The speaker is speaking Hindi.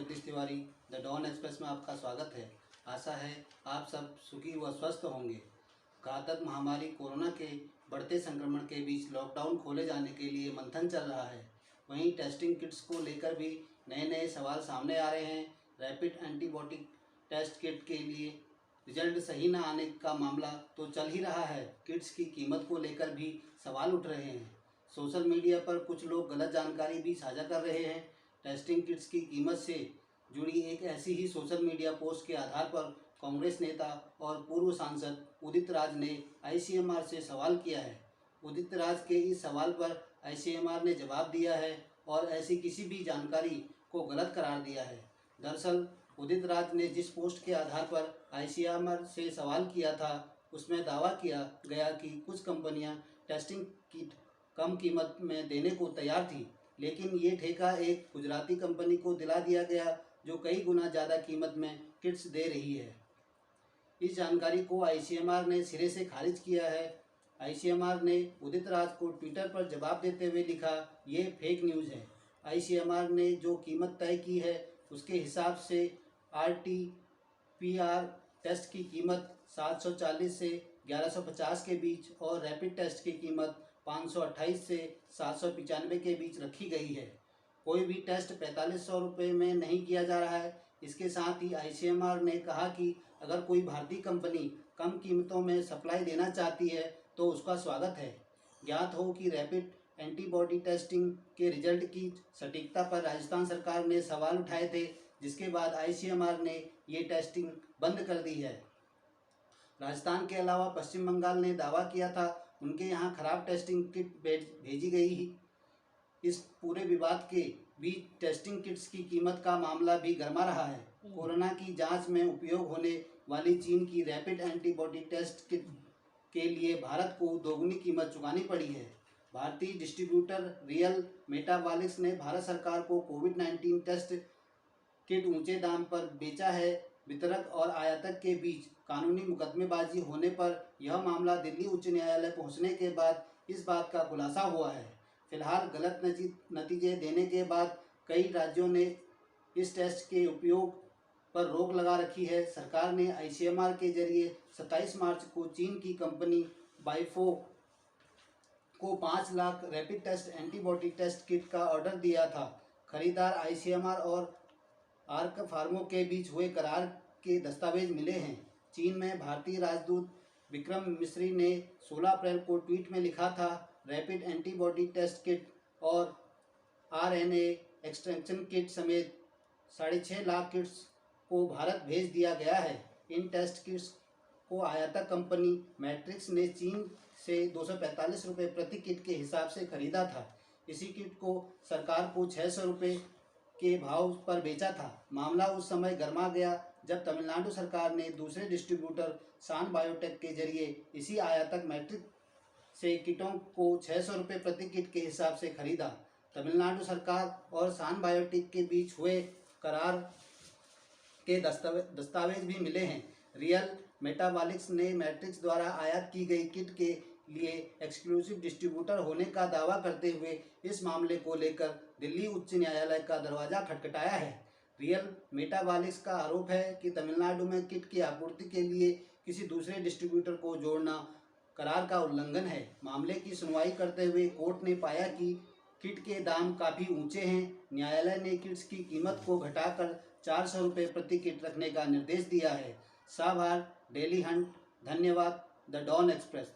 Jagdish Tiwari the Dawn Express में आपका स्वागत है। आशा है आप सब सुखी व स्वस्थ होंगे। घातक महामारी कोरोना के बढ़ते संक्रमण के बीच लॉकडाउन खोले जाने के लिए मंथन चल रहा है। वहीं टेस्टिंग किट्स को लेकर भी नए नए सवाल सामने आ रहे हैं। रैपिड एंटीबॉडी टेस्ट किट के लिए रिजल्ट सही न आने का मामला तो चल ही रहा है। किट्स की कीमत को लेकर भी सवाल उठ रहे हैं। सोशल मीडिया पर कुछ लोग गलत जानकारी भी साझा कर रहे हैं। टेस्टिंग किट्स की कीमत से जुड़ी एक ऐसी ही सोशल मीडिया पोस्ट के आधार पर कांग्रेस नेता और पूर्व सांसद उदित राज ने आईसीएमआर से सवाल किया है। उदित राज के इस सवाल पर आईसीएमआर ने जवाब दिया है और ऐसी किसी भी जानकारी को गलत करार दिया है। दरअसल उदित राज ने जिस पोस्ट के आधार पर आईसीएमआर से सवाल किया था उसमें दावा किया गया कि कुछ कंपनियां टेस्टिंग किट कम कीमत में देने को तैयार थी, लेकिन ये ठेका एक गुजराती कंपनी को दिला दिया गया जो कई गुना ज़्यादा कीमत में किट्स दे रही है। इस जानकारी को आईसीएमआर ने सिरे से खारिज किया है। आईसीएमआर ने उदित राज को ट्विटर पर जवाब देते हुए लिखा, ये फेक न्यूज़ है। आईसीएमआर ने जो कीमत तय की है उसके हिसाब से आरटी-पीसीआर टेस्ट की कीमत 740 से 1150 के बीच और रैपिड टेस्ट की कीमत 528 से 795 के बीच रखी गई है। कोई भी टेस्ट 4500 रुपये में नहीं किया जा रहा है। इसके साथ ही आईसीएमआर ने कहा कि अगर कोई भारतीय कंपनी कम कीमतों में सप्लाई देना चाहती है तो उसका स्वागत है। ज्ञात हो कि रैपिड एंटीबॉडी टेस्टिंग के रिजल्ट की सटीकता पर राजस्थान सरकार ने सवाल उठाए थे, जिसके बाद आईसीएमआर ने ये टेस्टिंग बंद कर दी है। राजस्थान के अलावा पश्चिम बंगाल ने दावा किया था उनके यहाँ खराब टेस्टिंग किट भेजी गई ही। इस पूरे विवाद के बीच टेस्टिंग किट्स की कीमत का मामला भी गर्मा रहा है। कोरोना की जांच में उपयोग होने वाली चीन की रैपिड एंटीबॉडी टेस्ट किट के लिए भारत को दोगुनी कीमत चुकानी पड़ी है। भारतीय डिस्ट्रीब्यूटर रियल मेटाबॉलिक्स ने भारत सरकार को कोविड-19 टेस्ट किट ऊंचे दाम पर बेचा है। वितरक और आयातक के बीच कानूनी मुकदमेबाजी होने पर यह मामला दिल्ली उच्च न्यायालय पहुंचने के बाद इस बात का खुलासा हुआ है। फिलहाल गलत नतीजे देने के बाद कई राज्यों ने इस टेस्ट के उपयोग पर रोक लगा रखी है। सरकार ने आईसीएमआर के जरिए 27 मार्च को चीन की कंपनी बाइफो को 5 lakh rapid test antibody test kit का ऑर्डर दिया था। खरीदार आईसीएमआर और आर्क फार्मो के बीच हुए करार के दस्तावेज मिले हैं। चीन में भारतीय राजदूत विक्रम मिस्री ने 16 अप्रैल को ट्वीट में लिखा था, रैपिड एंटीबॉडी टेस्ट किट और आरएनए एक्सट्रैक्शन किट समेत 6.5 लाख किट्स को भारत भेज दिया गया है। इन टेस्ट किट्स को आयातक कंपनी मैट्रिक्स ने चीन से 245 रुपये प्रति किट के हिसाब से खरीदा था। इसी किट को सरकार को 600 रुपये के भाव पर बेचा था। मामला उस समय गर्मा गया जब तमिलनाडु सरकार ने दूसरे डिस्ट्रीब्यूटर सान बायोटेक के जरिए इसी आयातक मैट्रिक्स से किटों को 600 रुपये प्रति किट के हिसाब से खरीदा। तमिलनाडु सरकार और सान बायोटेक के बीच हुए करार के दस्तावेज भी मिले हैं। रियल मेटाबॉलिक्स ने मैट्रिक्स द्वारा आयात की गई किट के लिए एक्सक्लूसिव डिस्ट्रीब्यूटर होने का दावा करते हुए इस मामले को लेकर दिल्ली उच्च न्यायालय का दरवाजा खटखटाया है। रियल मेटाबॉलिक्स का आरोप है कि तमिलनाडु में किट की आपूर्ति के लिए किसी दूसरे डिस्ट्रीब्यूटर को जोड़ना करार का उल्लंघन है। मामले की सुनवाई करते हुए कोर्ट ने पाया कि किट के दाम काफ़ी ऊंचे हैं। न्यायालय ने किट्स की कीमत को घटाकर 400 रुपये प्रति किट रखने का निर्देश दिया है। साभार डेली हंट। धन्यवाद। The Dawn express.